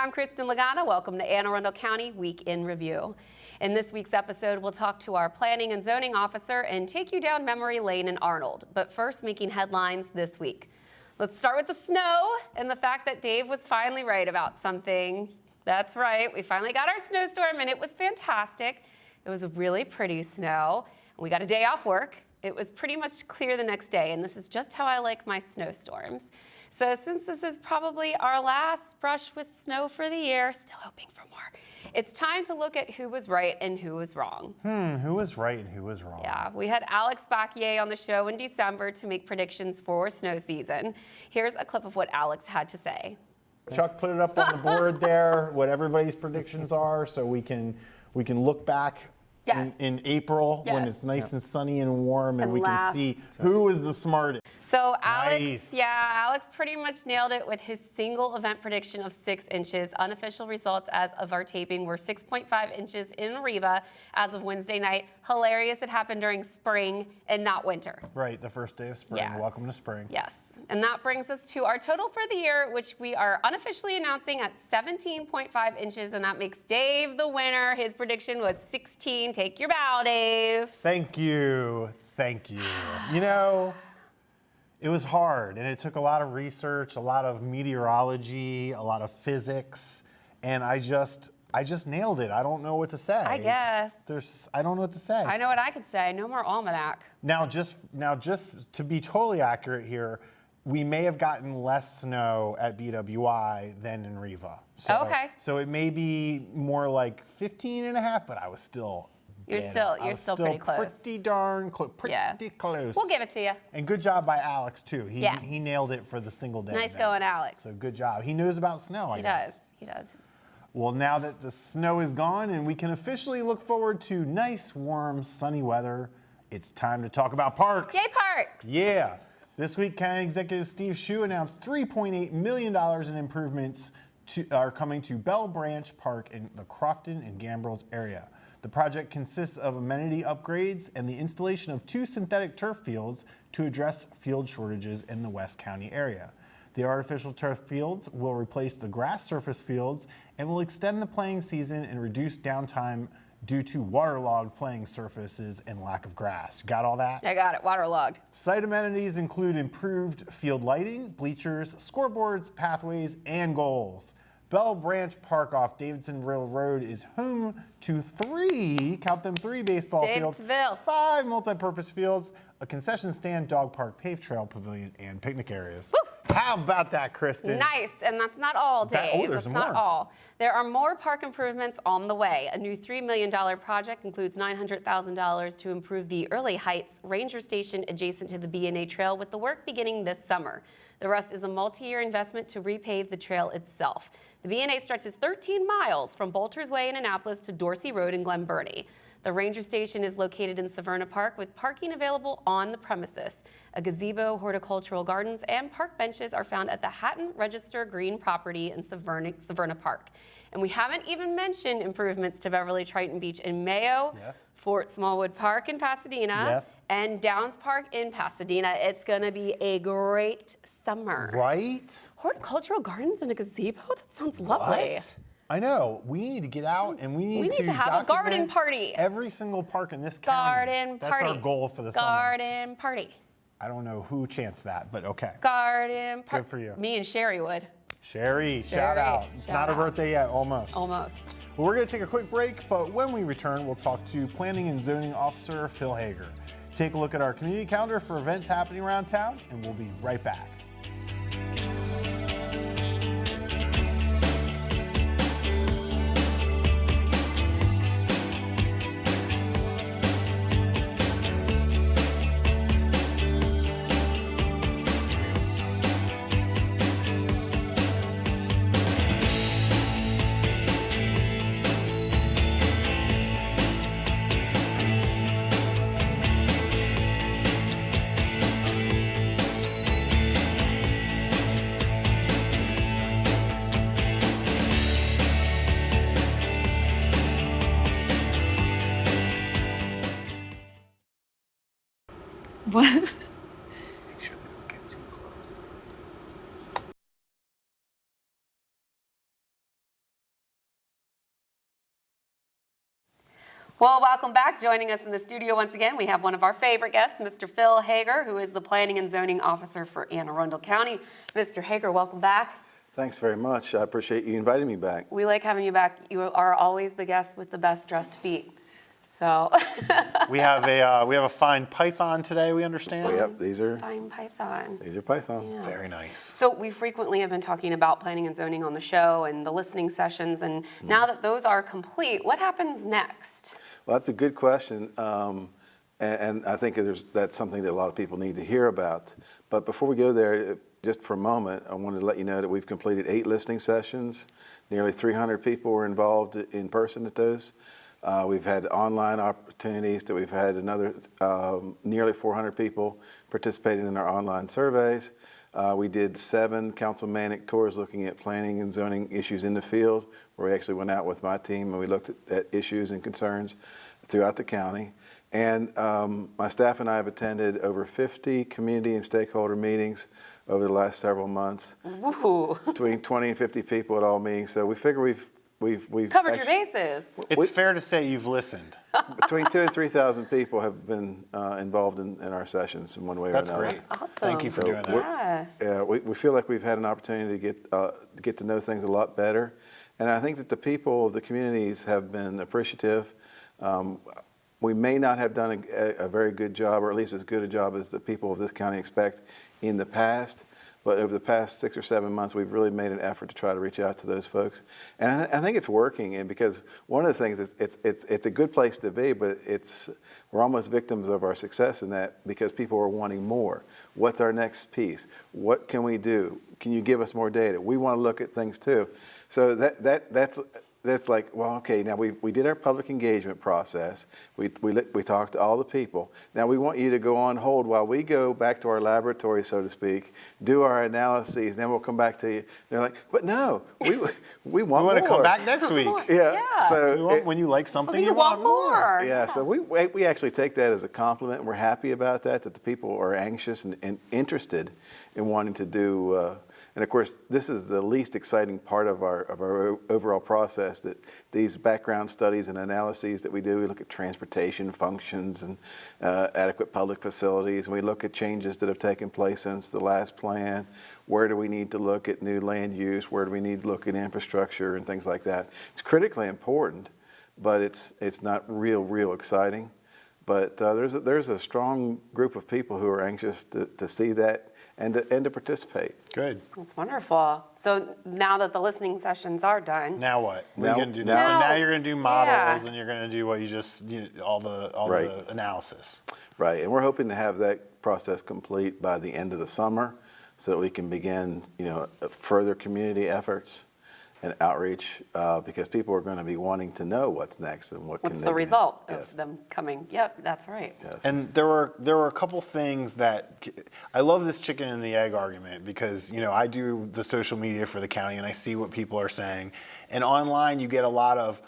I'm Kristin and Dave. Welcome to Arundel County Week in Review. In this week's episode, we'll talk to our planning and zoning officer and take you down memory lane in Arnold. But first, making headlines this week. Let's start with the snow and the fact that Dave was finally right about something. That's right, we finally got our snowstorm and it was fantastic. It was a really pretty snow. We got a day off work. It was pretty much clear the next day, and this is just how I like my snowstorms. So since this is probably our last brush with snow for the year, still hoping for more, it's time to look at who was right and who was wrong. Who was right and who was wrong? Yeah, we had Alex Bacquier on the show in December to make predictions for snow season. Here's a clip of what Alex had to say. Chuck put it up on the board there, what everybody's predictions are, so we can look back in April when it's nice and sunny and warm, and we can see who is the smartest. So Alex pretty much nailed it with his single event prediction of 6 inches. Unofficial results as of our taping were 6.5 inches in Riva as of Wednesday night. Hilarious, it happened during spring and not winter. Right, the first day of spring. Yeah. Welcome to spring. Yes, and that brings us to our total for the year, which we are unofficially announcing at 17.5 inches, and that makes Dave the winner. His prediction was 16. Take your bow, Dave. Thank you. Thank you. You know, it was hard, and it took a lot of research, a lot of meteorology, a lot of physics, and I just nailed it. I don't know what to say. I guess. I don't know what to say. I know what I could say. No more almanac. Now, just to be totally accurate here, we may have gotten less snow at BWI than in Riva. So, okay. So it may be more like 15 and a half, but I was still... You're still pretty close. Pretty darn close. Pretty close. We'll give it to you. And good job by Alex, too. He nailed it for the single day. Nice going, Alex. So good job. He knows about snow, I guess. He does. Well, now that the snow is gone and we can officially look forward to nice, warm, sunny weather, it's time to talk about parks. Yay, parks! Yeah. This week, County Executive Steve Shue announced $3.8 million in improvements are coming to Bell Branch Park in the Crofton and Gambrills area. The project consists of amenity upgrades and the installation of 2 synthetic turf fields to address field shortages in the West County area. The artificial turf fields will replace the grass surface fields and will extend the playing season and reduce downtime due to waterlogged playing surfaces and lack of grass. Got all that? I got it, waterlogged. Site amenities include improved field lighting, bleachers, scoreboards, pathways, and goals. Bell Branch Park off Davidsonville Road is home to 3, count them 3 baseball fields, 5 multi-purpose fields, a concession stand, dog park, paved trail, pavilion, and picnic areas. Woo! How about that, Kristin? Nice, and that's not all, Dave. There's that's more. not all. There are more park improvements on the way. A new $3 million project includes $900,000 to improve the Early Heights Ranger Station adjacent to the B&A Trail, with the work beginning this summer. The rest is a multi-year investment to repave the trail itself. The B&A stretches 13 miles from Bolters Way in Annapolis to Dorsey Road in Glen Burnie. The Ranger Station is located in Severna Park with parking available on the premises. A gazebo, horticultural gardens, and park benches are found at the Hatton Register Green property in Severna Park. And we haven't even mentioned improvements to Beverly Triton Beach in Mayo, Fort Smallwood Park in Pasadena, and Downs Park in Pasadena. It's going to be a great summer. Right? Horticultural gardens and a gazebo? That sounds lovely. What? I know. We need to get out and we need to have a garden party. Every single park in this county. That's our goal for the summer. Garden party. I don't know who chanced that, but okay. Garden party. Good for you. Me and Sherry would. Sherry, shout out. It's not her birthday yet, almost. Almost. Well, we're going to take a quick break, but when we return, we'll talk to Planning and Zoning Officer Phil Hager. Take a look at our community calendar for events happening around town, and we'll be right back. What? Well, welcome back. Joining us in the studio once again, we have one of our favorite guests, Mr. Phil Hager, who is the Planning and Zoning Officer for Arundel County. Mr. Hager, welcome back. Thanks very much. I appreciate you inviting me back. We like having you back. You are always the guest with the best dressed feet. So We have a fine python today, we understand. Oh, yep, these are fine python. python. Yeah. Very nice. So we frequently have been talking about planning and zoning on the show and the listening sessions, and now that those are complete, what happens next? Well, that's a good question, and I think that's something that a lot of people need to hear about. But before we go there, just for a moment, I wanted to let you know that we've completed 8 listening sessions. Nearly 300 people were involved in person at those. We've had online opportunities that we've had another nearly 400 people participating in our online surveys. We did 7 councilmanic tours looking at planning and zoning issues in the field, where we actually went out with my team and we looked at issues and concerns throughout the county. And my staff and I have attended over 50 community and stakeholder meetings over the last several months. Woo. Between 20 and 50 people at all meetings. So we figure we've Covered your bases. It's fair to say you've listened. Between 2,000 and 3,000 people have been involved in our sessions in one way That's or another. great. Awesome. Thank you for doing that. Yeah. We feel like we've had an opportunity to get to know things a lot better. And I think that the people of the communities have been appreciative. We may not have done a very good job, or at least as good a job as the people of this county expect in the past. But over the past 6 or 7 months, we've really made an effort to try to reach out to those folks. And I think it's working. And because one of the things is it's a good place to be, but we're almost victims of our success in that, because people are wanting more. What's our next piece? What can we do? Can you give us more data? We want to look at things too. So that's like, well, okay, now we did our public engagement process. We talked to all the people. Now we want you to go on hold while we go back to our laboratory, so to speak, do our analyses, then we'll come back to you. They're like, but no, we want We more. want to come back next week. Yeah. Yeah. So When you like something, you want more. yeah, so we actually take that as a compliment, and we're happy about that the people are anxious and interested in wanting to do. And of course, this is the least exciting part of our overall process, that these background studies and analyses that we do. We look at transportation functions and adequate public facilities, and we look at changes that have taken place since the last plan. Where do we need to look at new land use? Where do we need to look at infrastructure and things like that? It's critically important, but it's not real exciting. But there's a strong group of people who are anxious to see that and to participate. Good. That's wonderful. So now that the listening sessions are done, Now what? What are you going to do? Now- So now you're going to do models, Yeah. and you're going to do what all the Right. analysis. Right, and we're hoping to have that process complete by the end of the summer, so that we can begin, further community efforts and outreach, because people are going to be wanting to know what's next and what what's can the they do. result of Yes. them coming? Yep, that's right. Yes. And there were a couple things that I love this chicken and the egg argument, because I do the social media for the county and I see what people are saying, and online you get a lot of,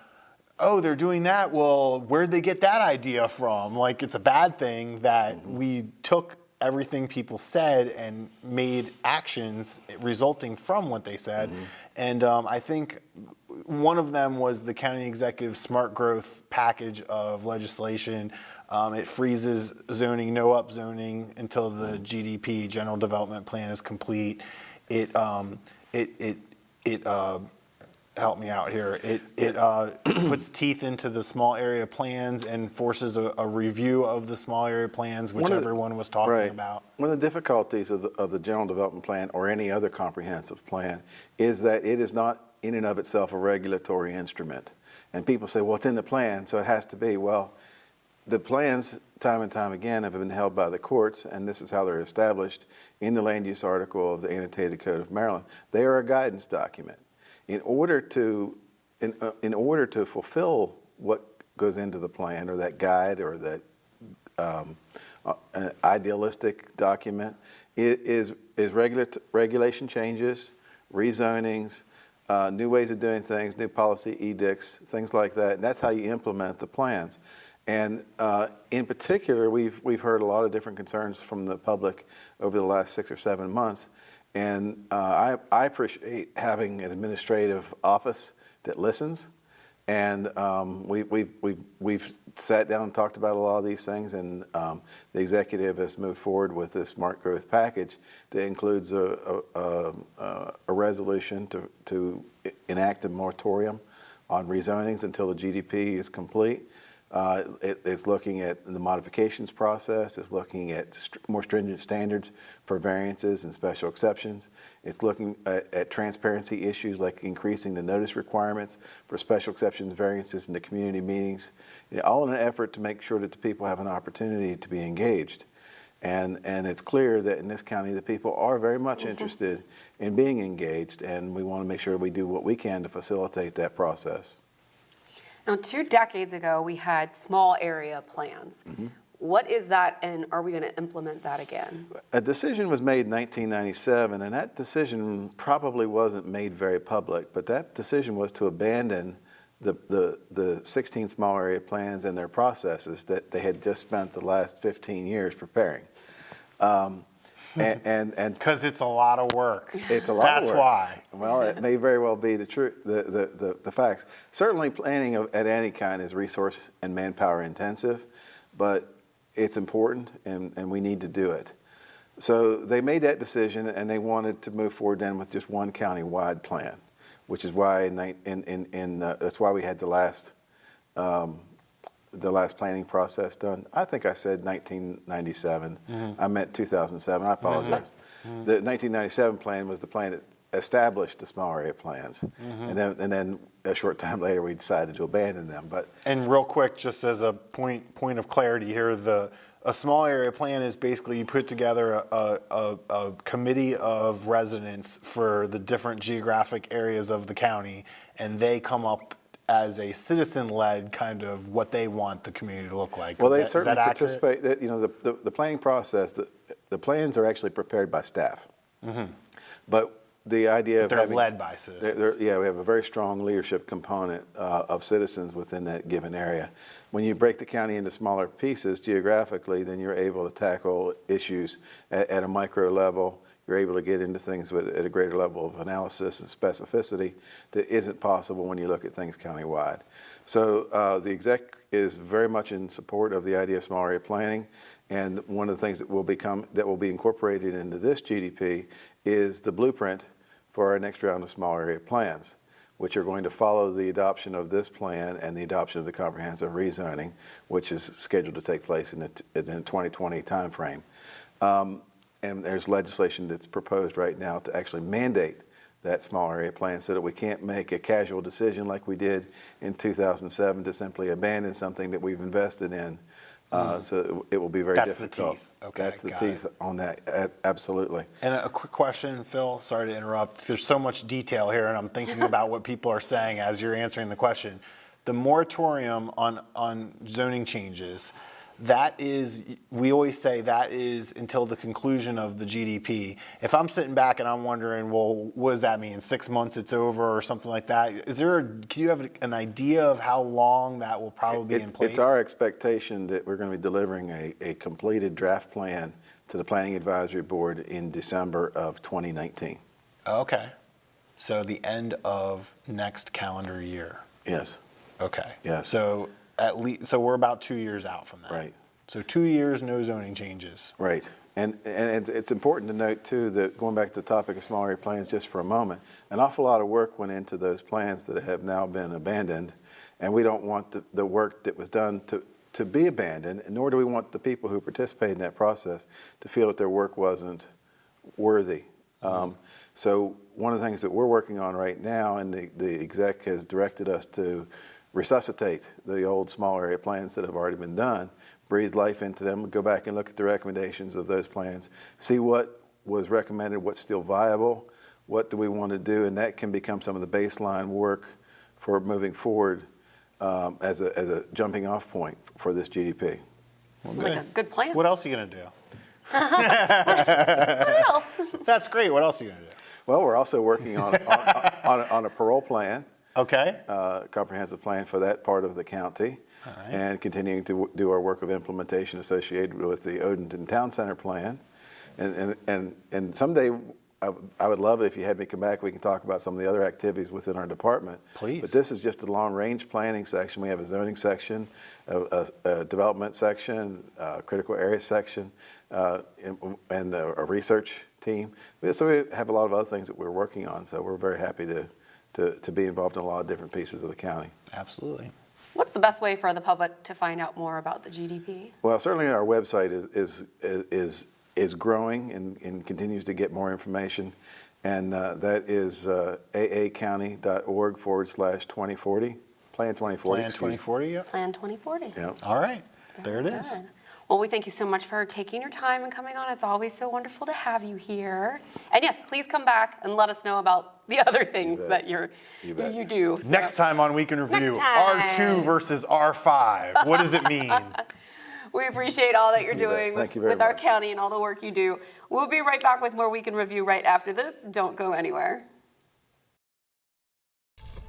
oh, they're doing that. Well, where'd they get that idea from? Like, it's a bad thing that we took everything people said and made actions resulting from what they said. And I think one of them was the county executive smart growth package of legislation. It freezes zoning, no upzoning until the GDP, General Development Plan, is complete. It help me out here. It puts teeth into the small area plans and forces a review of the small area plans, which everyone was talking about. One of the difficulties of the General Development Plan, or any other comprehensive plan, is that it is not in and of itself a regulatory instrument. And people say, well, it's in the plan, so it has to be. Well, the plans, time and time again, have been held by the courts, and this is how they're established in the land use article of the Annotated Code of Maryland. They are a guidance document. In order to fulfill what goes into the plan, or that guide, or that idealistic document, is regulation changes, rezonings, new ways of doing things, new policy edicts, things like that. And that's how you implement the plans. And in particular, we've heard a lot of different concerns from the public over the last 6 or 7 months. And I appreciate having an administrative office that listens And we've sat down and talked about a lot of these things, and the executive has moved forward with this smart growth package that includes a resolution to enact a moratorium on rezonings until the GDP is complete. It's looking at the modifications process. It's looking at more stringent standards for variances and special exceptions. It's looking at transparency issues like increasing the notice requirements for special exceptions, variances, in the community meetings, all in an effort to make sure that the people have an opportunity to be engaged. And it's clear that in this county, the people are very much interested in being engaged, and we want to make sure we do what we can to facilitate that process. Now, 2 decades ago, we had small area plans. What is that, and are we going to implement that again? A decision was made in 1997, and that decision probably wasn't made very public, but that decision was to abandon the 16 small area plans and their processes that they had just spent the last 15 years preparing. And Because it's a lot of work. it's a lot of work. That's why. Well, it may very well be the truth, the facts. Certainly, planning at any kind is resource and manpower intensive, but it's important, and we need to do it. So they made that decision, and they wanted to move forward then with just one county-wide plan, which is why that's why we had the last planning process done. I think I said 1997. I meant 2007. I apologize. The 1997 plan was the plan that established the small area plans, and then a short time later we decided to abandon them. And real quick, just as a point of clarity here, a small area plan is basically you put together a committee of residents for the different geographic areas of the county, and they come up as a citizen-led kind of what they want the community to look like. Well, they Is certainly that accurate? participate. The planning process, the plans are actually prepared by staff. But the idea of They're having, led by citizens. yeah, we have a very strong leadership component of citizens within that given area. When you break the county into smaller pieces geographically, then you're able to tackle issues at a micro level. You're able to get into things at a greater level of analysis and specificity that isn't possible when you look at things countywide. So the exec is very much in support of the idea of small area planning, and one of the things that will be incorporated into this GDP is the blueprint for our next round of small area plans, which are going to follow the adoption of this plan and the adoption of the comprehensive rezoning, which is scheduled to take place in the 2020 timeframe. And there's legislation that's proposed right now to actually mandate that small area plan so that we can't make a casual decision like we did in 2007 to simply abandon something that we've invested in. So it will be very difficult. That's the teeth. Okay, That's the got teeth on that, absolutely. And a quick question, Phil, sorry to interrupt. There's so much detail here, and I'm thinking about what people are saying as you're answering the question. The moratorium on zoning changes, that is, we always say that is until the conclusion of the GDP. If I'm sitting back and I'm wondering, well, what does that mean? 6 months it's over or something like that? Can you have an idea of how long that will probably be in place? It's our expectation that we're going to be delivering a completed draft plan to the Planning Advisory Board in December of 2019. Okay. So the end of next calendar year. Yes. Okay. Yes. So so we're about 2 years out from that. Right. So 2 years, no zoning changes. Right. And it's important to note, too, that going back to the topic of small area plans just for a moment, an awful lot of work went into those plans that have now been abandoned, and we don't want the work that was done to be abandoned, nor do we want the people who participated in that process to feel that their work wasn't worthy. So one of the things that we're working on right now, and the exec has directed us to resuscitate the old small area plans that have already been done, breathe life into them, go back and look at the recommendations of those plans, see what was recommended, what's still viable, what do we want to do, and that can become some of the baseline work for moving forward as a jumping off point for this GDP. Well, Like a good plan. What else are you going to do? What else? That's great. What else are you going to do? Well, we're also working on a parole plan. Okay. Comprehensive plan for that part of the county, All right. and continuing to do our work of implementation associated with the Odenton Town Center plan, and someday I would love it if you had me come back. We can talk about some of the other activities within our department. Please. But this is just a long-range planning section. We have a zoning section, a development section, a critical area section, and a research team. So we have a lot of other things that we're working on. So we're very happy to be involved in a lot of different pieces of the county. Absolutely. What's the best way for the public to find out more about the GDP? Well, certainly our website is growing and continues to get more information, and that is aacounty.org/2040. Plan 2040. Plan 2040, yep. Plan 2040. Yeah. All right, there it is. Good. Well, we thank you so much for taking your time and coming on. It's always so wonderful to have you here. And yes, please come back and let us know about the other things bet. that You bet. you do. So- Next time on Week in Review, Next time. R2 versus R5. What does it mean? We appreciate all that you're You bet. doing Thank you very with our much. county and all the work you do. We'll be right back with more Week in Review right after this. Don't go anywhere.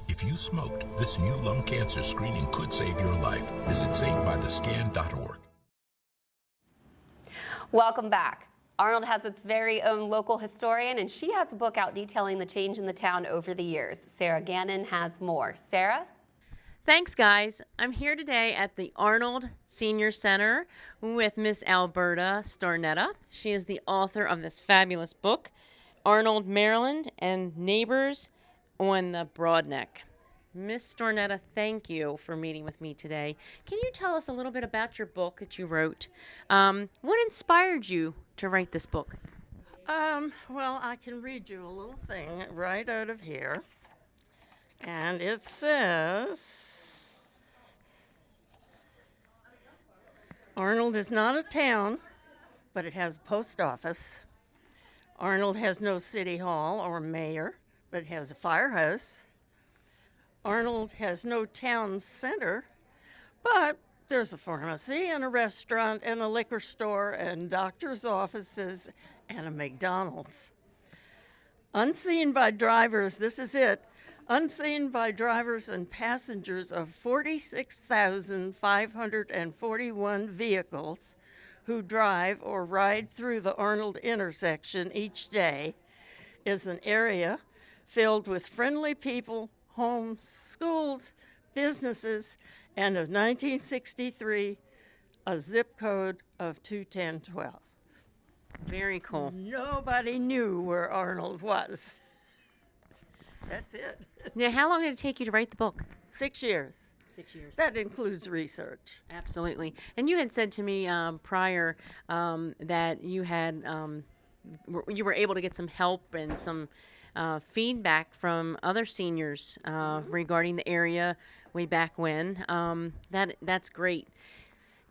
If you smoked, this new lung cancer screening could save your life. Visit SaveByTheScan.org. Welcome back. Arnold has its very own local historian, and she has a book out detailing the change in the town over the years. Sara Gannon has more. Sarah? Thanks, guys. I'm here today at the Arnold Senior Center with Miss Alberta Stornetta. She is the author of this fabulous book, Arnold, Maryland, and Neighbors on the Broadneck. Miss Stornetta, thank you for meeting with me today. Can you tell us a little bit about your book that you wrote? What inspired you to write this book? Well, I can read you a little thing right out of here. And it says, Arnold is not a town, but it has a post office. Arnold has no city hall or mayor, but it has a firehouse. Arnold has no town center, but there's a pharmacy and a restaurant and a liquor store and doctor's offices and a McDonald's. Unseen by drivers, this is it, unseen by drivers and passengers of 46,541 vehicles who drive or ride through the Arnold intersection each day, is an area filled with friendly people, homes, schools, businesses, and of 1963, a zip code of 21012. Very cool. Nobody knew where Arnold was. That's it. Now, how long did it take you to write the book? 6 years. 6 years. That includes research. Absolutely. And you had said to me prior that you had you were able to get some help and some feedback from other seniors regarding the area way back when. That's great.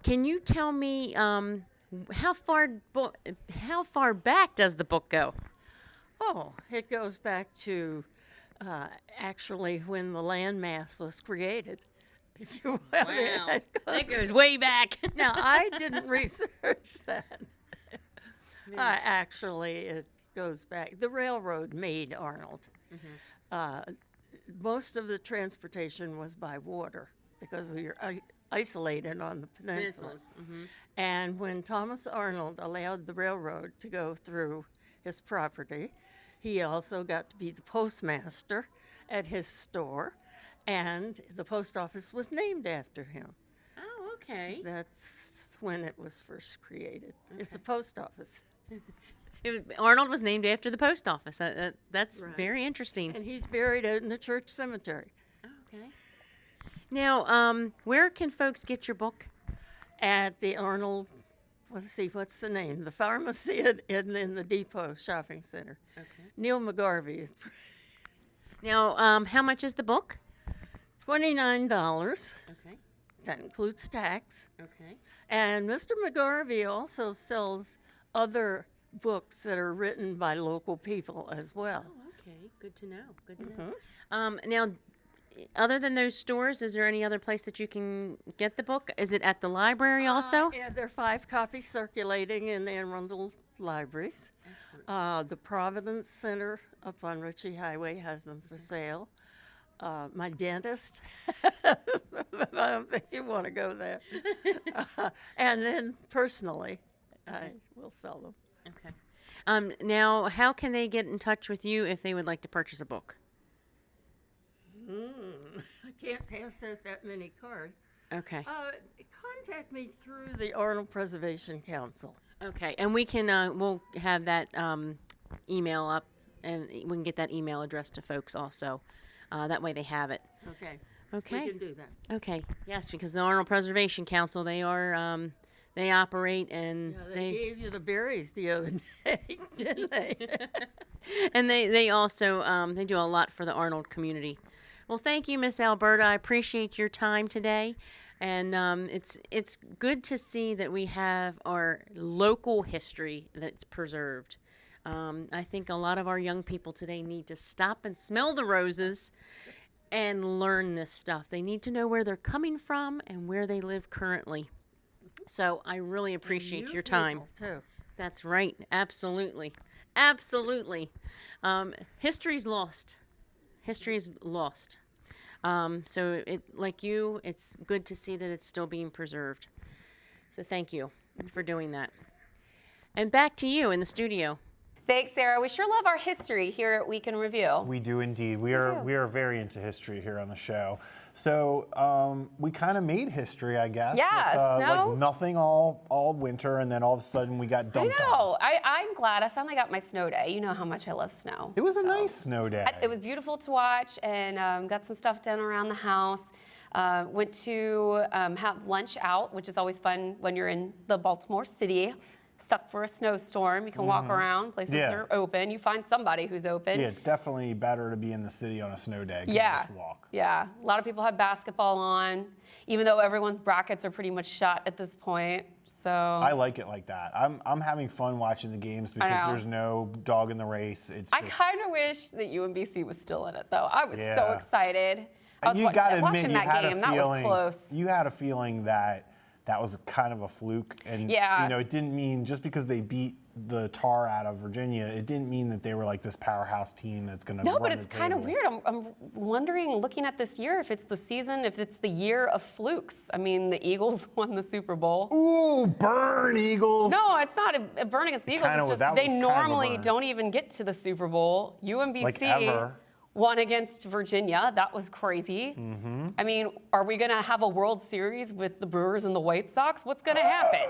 Can you tell me how far back does the book go? Oh, it goes back to actually when the landmass was created. If you will. Wow, that goes way back. Now, I didn't research that. Actually, it goes back. The railroad made Arnold. Most of the transportation was by water because we were isolated on the peninsula. And when Thomas Arnold allowed the railroad to go through his property, he also got to be the postmaster at his store, and the post office was named after him. Oh, okay. That's when it was first created. It's a post office. Arnold was named after the post office. That's Right. very interesting. And he's buried out in the church cemetery. Okay. Now, where can folks get your book? At the Arnold, let's see, what's the name? The pharmacy in the Depot Shopping Center. Okay. Neil McGarvey, Now, how much is the book? $29. Okay. That includes tax. Okay. And Mr. McGarvey also sells other books that are written by local people as well. Oh, okay. Good to know. Good to know. Now, other than those stores, is there any other place that you can get the book? Is it at the library also? Yeah, there are 5 copies circulating in the Arundel libraries. The Providence Center up on Ritchie Highway has them for sale. My dentist, I don't think you want to go there. And then personally, I will sell them. Okay. Now, how can they get in touch with you if they would like to purchase a book? I can't pass out that many cards. Okay. Contact me through the Arnold Preservation Council. Okay, and we can we'll have that email up, and we can get that email address to folks also. That way they have it. Okay. Okay. We can do that. Okay. Yes, because the Arnold Preservation Council, they are they operate and Yeah, they gave you the berries the other day, didn't they? and they also they do a lot for the Arnold community. Well, thank you, Miss Alberta. I appreciate your time today, and it's good to see that we have our local history that's preserved. I think a lot of our young people today need to stop and smell the roses and learn this stuff. They need to know where they're coming from and where they live currently. So I really appreciate You your time. people, too. That's right. Absolutely. Absolutely. History's lost. History's lost. So like you, it's good to see that it's still being preserved. So thank you for doing that. And back to you in the studio. Thanks, Sarah. We sure love our history here at Week in Review. We do indeed. We are very into history here on the show. So we kind of made history, I guess. Yeah, with, snow. like nothing all winter, and then all of a sudden we got I dumped on. know. I'm glad I finally got my snow day. You know how much I love snow. It was a nice snow day. It was beautiful to watch, and got some stuff done around the house. Went to have lunch out, which is always fun when you're in the Baltimore city. Stuck for a snowstorm. You can walk around. Places are open. You find somebody who's open. Yeah, it's definitely better to be in the city on a snow day. 'Cause Yeah. You just walk. Yeah. A lot of people have basketball on, even though everyone's brackets are pretty much shot at this point. So I like it like that. I'm having fun watching the games because know. there's no dog in the race. It's I just, kind of wish that UMBC was still in it, though. I was so Yeah. excited. I was you got to watching admit, you that had game. a That was feeling. close. You had a feeling that was kind of a fluke, and Yeah. you know, it didn't mean just because they beat the tar out of Virginia, it didn't mean that they were like this powerhouse team that's going to. No, but it's kind of weird. I'm wondering, looking at this year, if it's the season, if it's the year of flukes. I mean, the Eagles won the Super Bowl. Ooh, burn Eagles! No, it's not a burn against the Eagles. Kinda It's was- just that they was kind of a normally burn. don't even get to the Super Bowl. UMBC Like ever. won against Virginia. That was crazy. Mm-hmm. I mean, are we going to have a World Series with the Brewers and the White Sox? What's going to happen?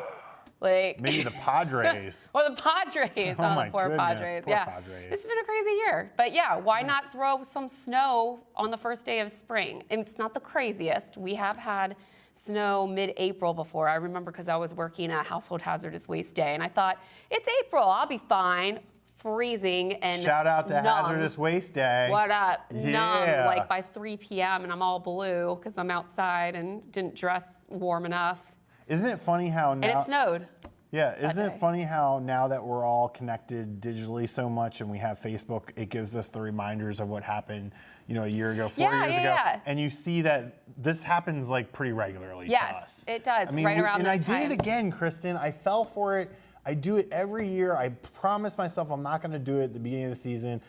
Like Maybe the Padres. or the Padres. Oh my the poor goodness, Padres. poor Yeah. Padres. This has been a crazy year. But yeah, why not throw some snow on the first day of spring? And it's not the craziest. We have had snow mid-April before. I remember because I was working a household hazardous waste day, and I thought, it's April, I'll be fine. Freezing and Shout out to numb. Hazardous Waste Day. What up? Yeah. Numb, like by 3 p.m. and I'm all blue because I'm outside and didn't dress warm enough. Isn't it funny how now? And it snowed. Yeah, isn't day. it funny how now that we're all connected digitally so much and we have Facebook, it gives us the reminders of what happened, you know, a year ago, 4 years ago. Yeah. And you see that this happens like pretty regularly to us. Yes, it does, I mean, right around and this I time. did it again, Kristin. I fell for it. I do it every year. I promise myself I'm not going to do it at the beginning of the season.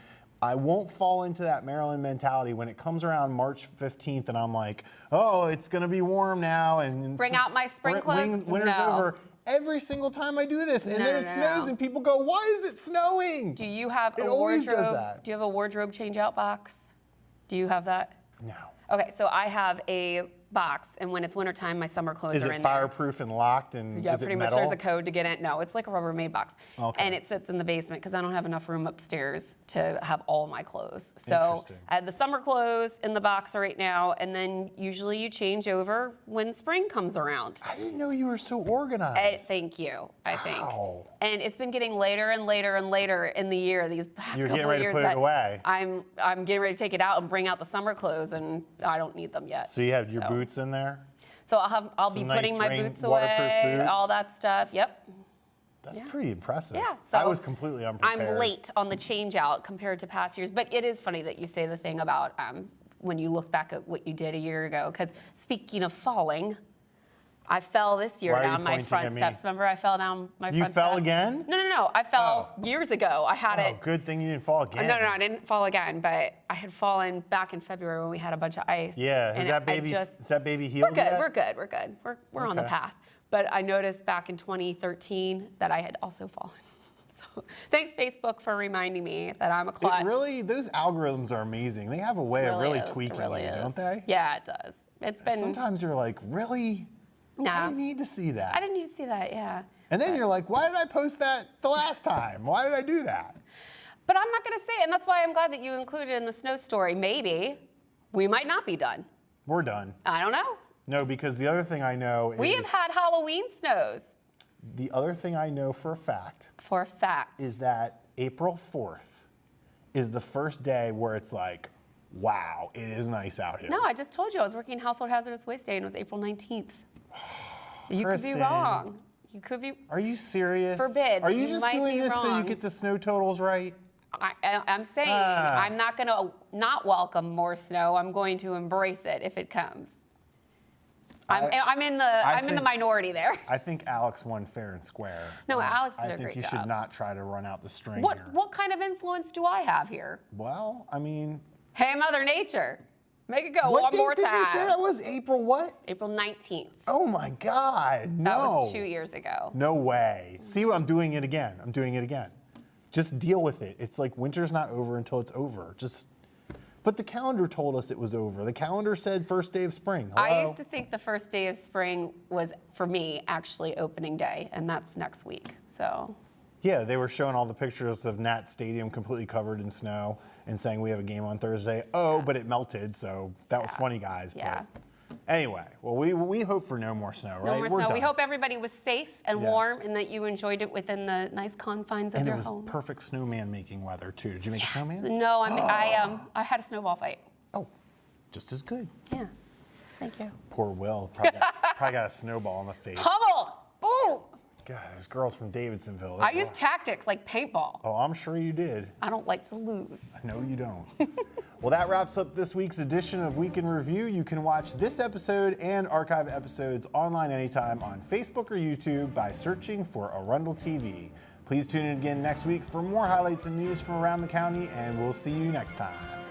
I won't fall into that Maryland mentality when it comes around March 15th and I'm like, oh, it's going to be warm now. And Bring out my spring clothes? Winter's No. over. Every single time I do this, and No, then it no, snows, no. and people go, "Why is it snowing?" Do you have It a always wardrobe? does that. Do you have a wardrobe change-out box? Do you have that? No. Okay, so I have a box, and when it's wintertime, my summer clothes Is are it in fireproof and locked, and Yeah, is it pretty much. metal? There's a code to get in. No, it's like a Rubbermaid box. Okay. And it sits in the basement because I don't have enough room upstairs to have all my clothes. So Interesting. I have the summer clothes in the box right now, and then usually you change over when spring comes around. I didn't know you were so organized. Thank you, I think. Wow. And it's been getting later and later and later in the year, these past You're couple getting ready to years put it that away. I'm getting ready to take it out and bring out the summer clothes, and I don't need them yet. So you have your So- boots in there. So I'll be Some putting nice my boots waterproof away, boots. all that stuff. Yep. That's pretty impressive. Yeah, so I was completely unprepared. I'm late on the change out compared to past years, but it is funny that you say the thing about when you look back at what you did a year ago. Because speaking of falling, I fell this year Why are you down my pointing front at me? steps. Remember, I fell down my You front fell steps? again? No. I fell years ago. I had Oh, it. good thing you didn't fall again. No, I didn't fall again, but I had fallen back in February when we had a bunch of ice. Yeah, and is that baby healed We're good. yet? We're good. We're good. We're on the Okay. path. But I noticed back in 2013 that I had also fallen. So So thanks, Facebook, for reminding me that I'm a klutz. Those algorithms are amazing. They have a way of really tweaking you, don't they? Yeah, it does. It's been. Sometimes you're like, really? Nah. I didn't need to see that. I didn't need to see that, yeah. And then you're like, why did I post that the last time? Why did I do that? But I'm not going to say it, and that's why I'm glad that you included it in the snow story. Maybe we might not be done. We're done. I don't know. No, because the other thing I know is... We have had Halloween snows. The other thing I know for a fact... For a fact. ...is that April 4th is the first day where it's like, wow, it is nice out here. No, I just told you I was working Household Hazardous Waste Day, and it was April 19th. You could be Kristin. wrong. You could be... Are you serious? Forbid. Are you You just might doing be this so you wrong. get the snow totals right? I'm saying I'm not going to not welcome more snow. I'm going to embrace it if it comes. I'm in the minority there. I think Alex won fair and square. No, Alex did a I think great you job. should not try to run out the string here. What kind of influence do I have here? Well, I mean... Hey, Mother Nature, make it go What one date more did time. you say that was? April what? April 19th. Oh my God, no. That was 2 years ago. No way. See, I'm doing it again. I'm doing it again. Just deal with it. It's like winter's not over until it's over. But the calendar told us it was over. The calendar said first day of spring. Hello? I used to think the first day of spring was, for me, actually opening day, and that's next week. So. Yeah, they were showing all the pictures of Nat Stadium completely covered in snow and saying we have a game on Thursday. Oh, but it melted, so that was funny, guys. Yeah. But anyway, well, we hope for no more snow, right? No more We're snow. We done. hope everybody was safe and Yes. warm, and that you enjoyed it within the nice confines of And it your was home. perfect snowman making weather too. Did you make a snowman? No, I had a snowball fight. Oh, just as good. Yeah. Thank you. Poor Will. Probably got a snowball in the face. Pummeled. Ooh. God, those girls from Davidsonville. I used tactics like paintball. Oh, I'm sure you did. I don't like to lose. No, you don't. Well, that wraps up this week's edition of Week in Review. You can watch this episode and archive episodes online anytime on Facebook or YouTube by searching for Arundel TV. Please tune in again next week for more highlights and news from around the county, and we'll see you next time.